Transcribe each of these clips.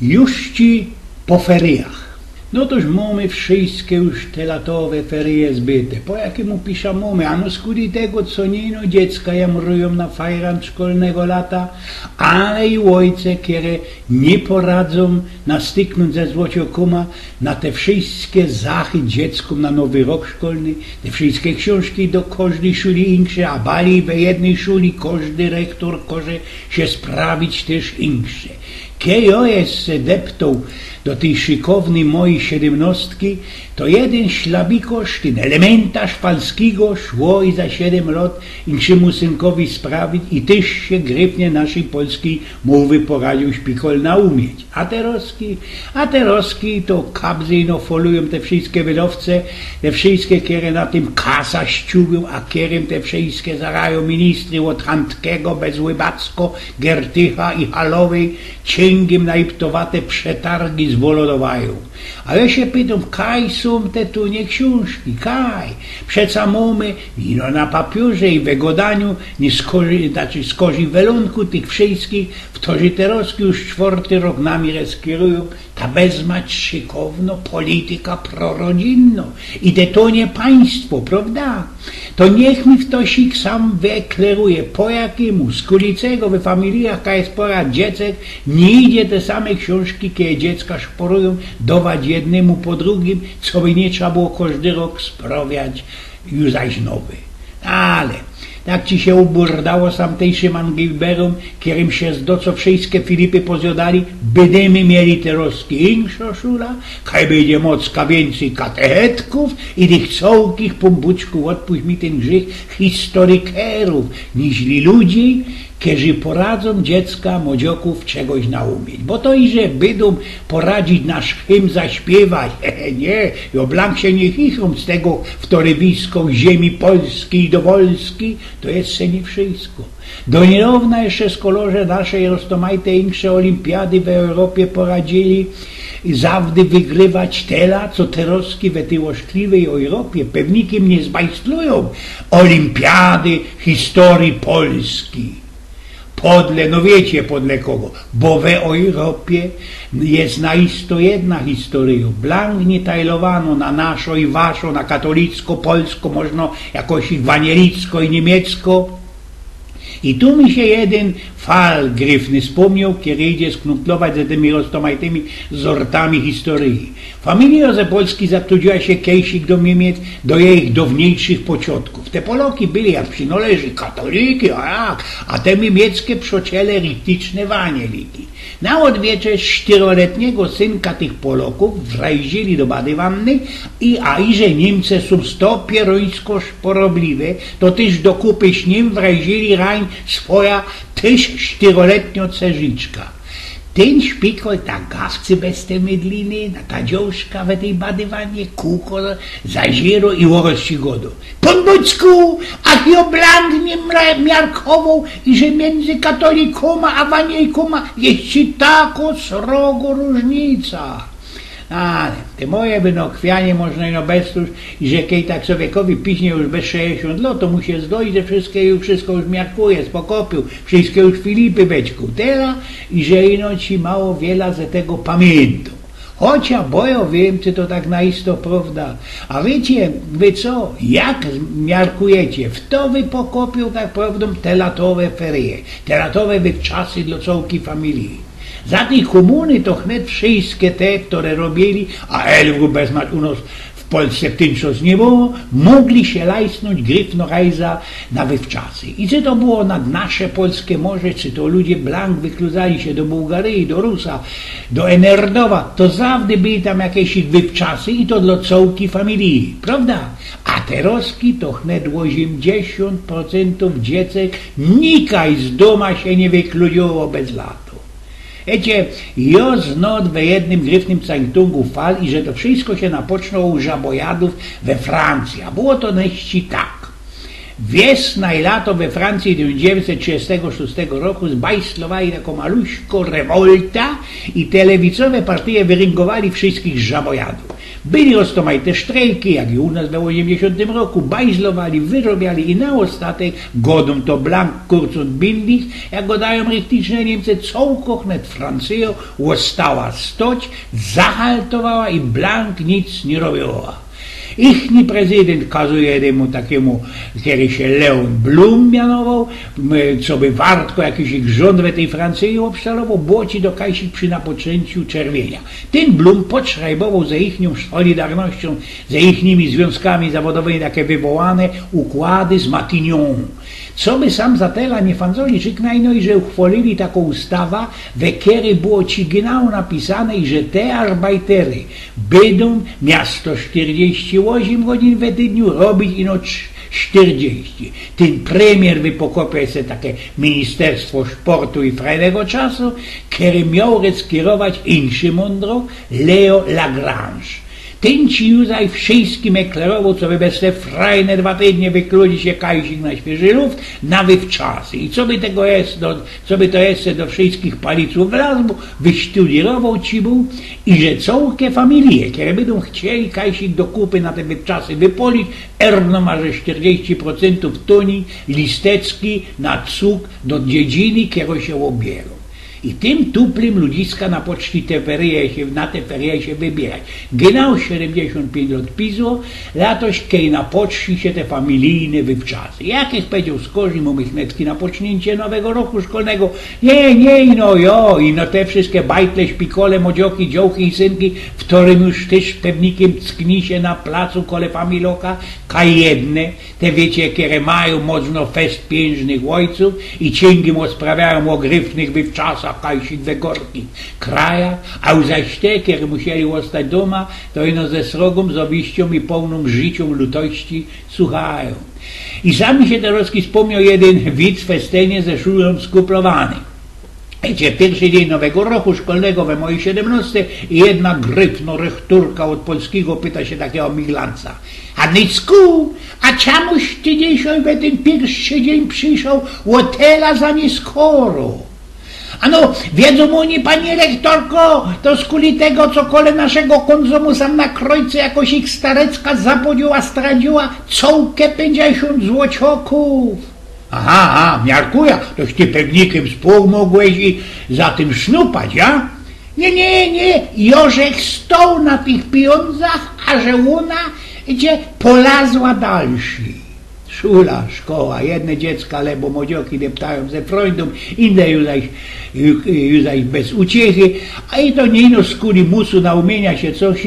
Już ci po feriach. No toż mamy wszystkie już te latowe ferie zbyte. Po jakiemu pisze mamy? Ano skudi tego, co nie dziecka jamrują na fajran szkolnego lata, ale i ojce, które nie poradzą nastyknąć ze złociokuma na te wszystkie zachy dzieckom na nowy rok szkolny, te wszystkie książki do każdej szuli insze, a bali we jednej szuli każdy rektor może się sprawić też insze. Kiedy jest deptał do tej szykownej mojej 17, to jeden ślabikosz, ten elementarz falskiego szło i za 7 lat inszemu synkowi sprawić i też się gryfnie naszej polskiej mowy poradził szpikol naumieć. A teroski to kabzyjno folują te wszystkie wydawce, te wszystkie, które na tym kasa ściubią, a kierem te wszystkie zarają ministry od Handkiego, Bezłybacko, Gertycha i Halowej cięgiem najptowate przetargi zwolodowają. A ja się pytam, kaj są te tu nie książki, kaj? Przeca mamy, ino na papierze i wygodaniu, nie skorzy welonku tych wszystkich, w torzy teroski już 4. rok nami skierują, ta bezmać szykowno, polityka prorodzinno. I to nie państwo, prawda? To niech mi ktoś sam wykleruje, po jakiemu, z kulicego we familiach, jaka jest pora dziecek, nie idzie te same książki, kiedy dziecka szporują, dawać jednemu po drugim, co by nie trzeba było każdy rok sprawiać już zaś nowy. Ale tak ci się uburdało samtejszym Angielberom, którym się co wszystkie Filipy pozjadali, będziemy mieli teraz inszą szula, kaj będzie mocka więcej katechetków i tych całkich pombuczków, odpuść mi ten grzech, historykerów, niż ludzi, którzy poradzą dziecka, młodzioków czegoś naumieć. Bo to i że będą poradzić nasz hymn zaśpiewać, nie, i oblank się nie chichą z tego w torywisko ziemi polskiej do Wolski, to jest se nie wszystko. Do niedawna jeszcze z kolorze naszej roztomajte insze olimpiady w Europie poradzili i zawdy wygrywać tela, co teroski we tej oszkliwej Europie pewnikiem nie zbajstlują olimpiady historii Polski. Podle, no wiecie podle kogo, bo w Europie jest naisto jedna historia, blank nie tajlowano na naszo i waszo, na katolicko, polsko, można jakoś i wanielicko i niemiecko. I tu mi się jeden fal gryfny wspomniał, kiedy idzie sknumplować ze tymi roztomajtymi zortami historii. Familia ze Polski zatrudziła się kejsik do Niemiec, do jej dawniejszych początków. Te Poloki byli, jak przynależy, katoliki, a te niemieckie przociele rytyczne wanieliki. Na odwieczę 4-letniego synka tych Poloków wrajzili do badywanny a iże Niemcy są sto pierońsko szporobliwe, to też do kupy z nim wrajzili rań swoja też 4-letnio cerziczka. Ten szpikol ta gawcy bez te mydliny, na ta dziążka w tej badywanie, kółko, zaziero i orościgodo. Pan Bucku, ach jo blank nie miarkował i że między katolikoma a waniejkoma jest ci tako srogo różnica. Ale te moje wynokwianie można ino bez tuż, i że kiedy tak człowiekowi piśnie już bez 60 lat, to mu się zdoi, że wszystko już miarkuje, spokopił, wszystkie już Filipy beczku teraz i że ino ci mało wiele ze tego pamiętą. Chociaż bojo wiem, czy to tak naisto prawda. A wiecie, wy co, jak miarkujecie, w to wy pokopił tak prawdą te latowe ferie, te latowe czasy dla całej familii. Za tej komuny to chnet wszystkie te, które robili, a elwu bez u nas w Polsce tyńczo nie było, mogli się lajsnąć gryfno rajza na wywczasy. I czy to było nad nasze polskie morze, czy to ludzie blank wykluzali się do Bułgarii, do Rusa, do Enerdowa, to zawsze byli tam jakieś ich wywczasy i to dla całej familii, prawda? A teroski to chnet 80% dziecek nikaj z doma się nie wykludziło bez lat. Wiecie, jo znot we jednym gryfnym Zeitungu fal i że to wszystko się napoczęło u żabojadów we Francji. A było to neści tak. Wiosna i lato we Francji 1936 roku zbajslowali taką maluśką rewolta i te lewicowe partie wyringowali wszystkich żabojadów. Byli roztomajte sztrajki, jak i u nas w 80 roku, bajzlowali, wyrobiali i na ostatek godom to blank kurcund bindich, jak go dają ryktyczne Niemcy, całkochnet Francyjo ostała stoć, zahaltowała i blank nic nie robiła. Ichni prezydent kazuje jednemu takiemu, który się Leon Blum mianował, co by wartko jakiś ich rząd w tej Francji obszalował, błoci do kajsik przy napoczęciu czerwienia. Ten Blum podszrajbował ze ichnią solidarnością, ze ichnymi związkami zawodowymi takie wywołane układy z Matignon. Co by sam zatela nie fanzoli czyknajno i że uchwalili taką ustawę, we której było ci genau napisane, i że te arbajtery będą miasto 48 godzin w tygodniu robić ino 40. Ten premier wypokopia się takie Ministerstwo Sportu i Frajnego Czasu, który miał skierować inszy mądro, Leo Lagrange. Ten ci już wszystkim eklerował, co by bez te frajne 2 tygodnie wykludzić się kajsik na świeży luft, nawet czasy. I co by to jest do wszystkich paliców wlazł, wystudiował ci był, i że całkie familie, które będą chcieli kajsik do kupy na te czasy wypolić, erno ma, że 40% toni listecki na cuk do dziedziny, które się obierą. I tym tuplym ludziska na poczty na te ferie się wybierać. Genau 75 lat pisło, latoś kiedy na poczty się te familijne wywczasy. Jak powiedział Skorzy Mumychnecki na pocznięcie nowego roku szkolnego, i no te wszystkie bajtle, szpikole, modzioki, dziołki i synki, w którym już też pewnikiem ckni się na placu kole familoka, jedne, te wiecie, które mają mocno fest piężnych ojców i cięgi mu sprawiają o gryfnych wywczasach, kajsik we gorkich krajach, a zaś te, które musieli ostać doma, to ino ze srogą, z obiścią i pełną życią lutości słuchają. I sami się teraz wspomniał jeden widz festenie ze szulą skuplowany. Wiecie, pierwszy dzień nowego roku szkolnego we mojej 17 i jedna gryfno rechturka od polskiego pyta się takiego miglanca: a Nycku, a czemuś ty dzisiaj w ten pierwszy dzień przyszedł łotela za nieskoro? Ano, wiedzą oni, pani rektorko, to z kuli tego, co kole naszego konsumu sam na krojce jakoś ich starecka zapodziła, stradziła całkę 50 złocioków. Aha, miarkuja, toś ty pewnikiem współmogłeś i za tym sznupać, ja? Nie, Jożek stał na tych pieniądzach, a że ona, gdzie polazła dalszy. Szula, szkoła, jedne dziecka, lebo młodzioki deptają ze freundom, inne już bez uciechy, a i to nie ino z kuli musu na umienia się coś,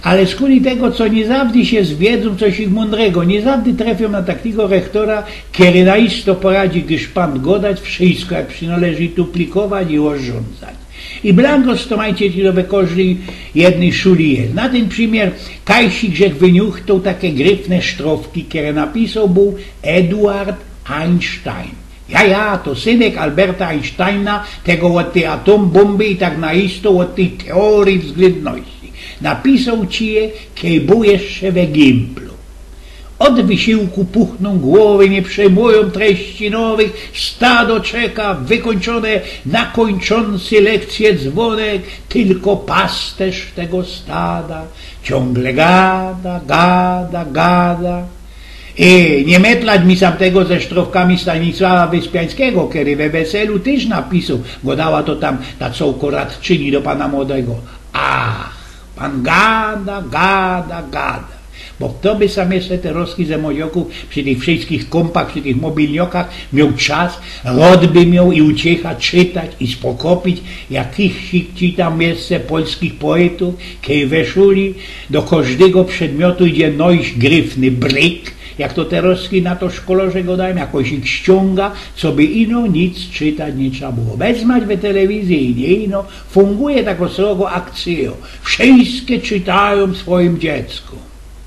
ale z kuli tego, co nie zawdy się zwiedzą coś ich mądrego, nie zawdy trafią na takiego rektora, który na isto poradzi, gdyż pan godać wszystko, jak przynależy duplikować i urządzać. I blanko stomajcie ci do każdej jednej szuli jest. Na ten przymiar kajsik żech wyniuchtał takie gryfne sztrofki, które napisał był Eduard Einstein. Ja, to synek Alberta Einsteina, tego od tej atombomby i tak naisto od tej teorii względności. Napisał ci je, kiedy był jeszcze we gimplu. Od wysiłku puchną głowy, nie przejmują treści nowych, stado czeka, wykończone, nakończący lekcję dzwonek, tylko pasterz tego stada ciągle gada. I nie metlać mi sam tego ze sztrofkami Stanisława Wyspiańskiego, który we weselu też napisał, go dała to tam ta całkoradczyni do pana młodego. Ach, pan gada. Bo kto by sam jeszcze te roski ze młodzioków przy tych wszystkich kompach, przy tych mobilniokach miał czas, rod by miał i uciecha czytać i spokopić, jakich ci tam jeszcze polskich poetów, kiedy weszuli do każdego przedmiotu idzie nojś gryfny bryk, jak to te roski na to szkolorze go dają, jakoś ich ściąga, co by ino nic czytać nie trzeba było. Bezmać w telewizji i nie ino, funguje taką srogo akcją. Wszystkie czytają swoim dziecku.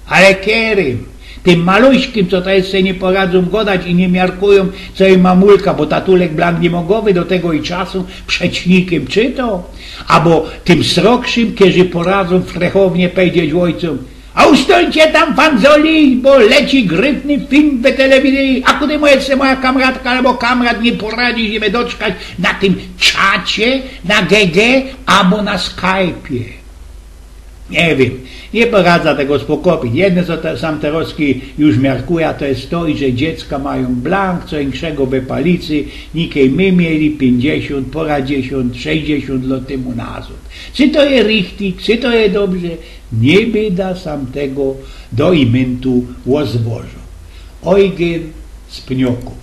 Ale kierym, tym maluśkim, co to jeszcze nie poradzą godać i nie miarkują, co im mamulka, bo tatulek blank nie mogowy do tego i czasu przecznikiem czytał, albo tym srokszym, kiedy poradzą frechownie powiedzieć ojcom: a ustońcie tam fanzoli, bo leci gryfny film w telewizji, a kudy moja kamratka albo kamrat nie poradzi się doczkać na tym czacie, na GG albo na Skype'ie. Nie wiem, nie poradza tego spokopić. Jedne co sam Terowski już miarkuje, to jest to, że dziecka mają blank, co większego we palicy, nikiej my mieli 50, poradziesiąt, 60 lat temu nazad. Czy to jest richtig, czy to jest dobrze, nie bieda sam tego do imentu łozwożo. Eugen z Pnioków.